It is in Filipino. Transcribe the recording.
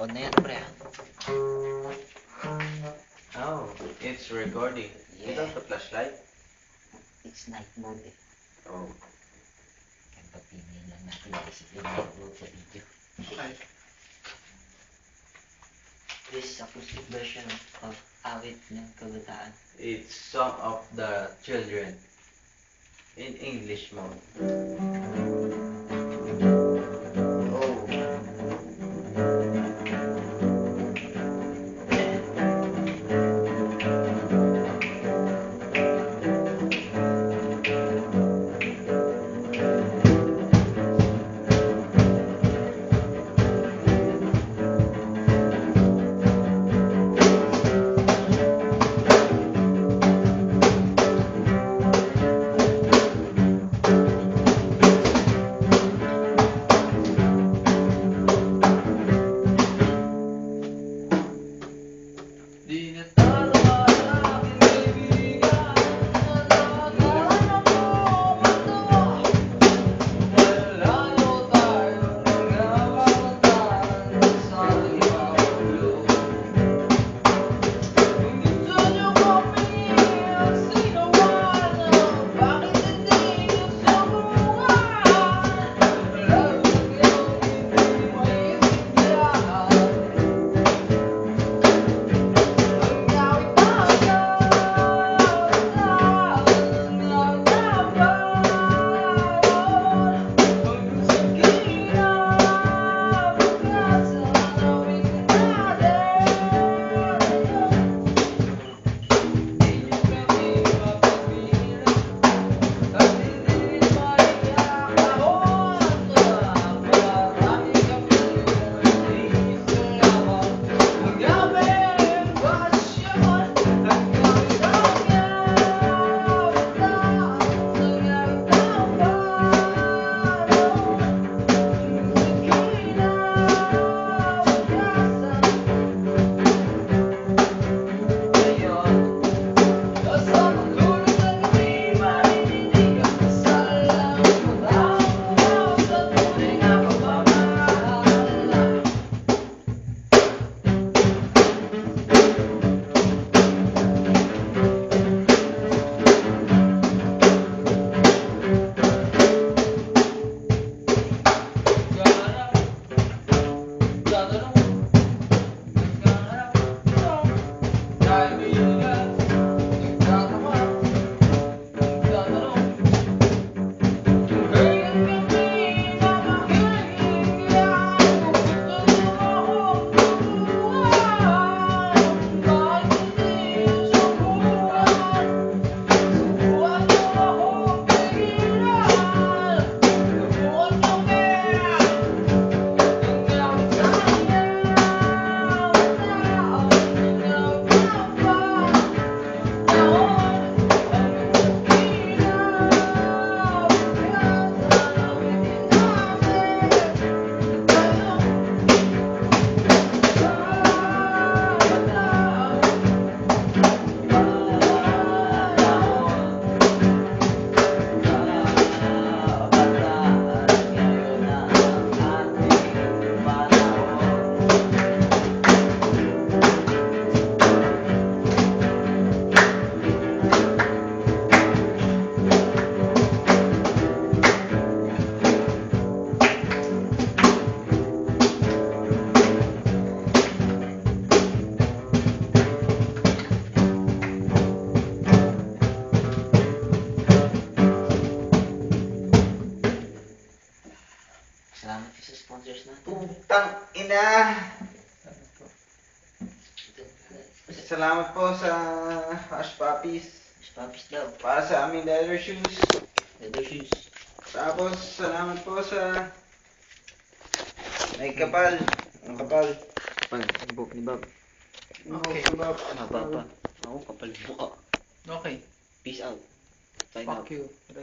On na yan, pre. Oh, it's recording. Yeah. Without the flashlight? It's night mode eh. Oh. Kaya papingin lang natin isip yung night mode sa video. This is acoustic version of Awit ng Kabataan. It's Song of the Children. In English mode. Oh. Di na tatawa ang aking kaibigan. Nalagahan ako matawa. Malayo tayo nagkakaroon sa ibang ulo. Kung gusto niyo kapingin ang sigawan, bakit hindi niyo subukan? Marami kayong hindi maintindihan. Salamat sa sponsors natin. Putang ina! Salamat po sa Hush Puppies. Spapis daw. Para sa aming leather shoes. Leather shoes. Tapos, salamat po sa... May kapal. Ang kapal. Kapal. Buhok ni Bob. Okay. Bob. Mababa. Ako kapal buka. Okay. Peace out. Sign out. Fuck you.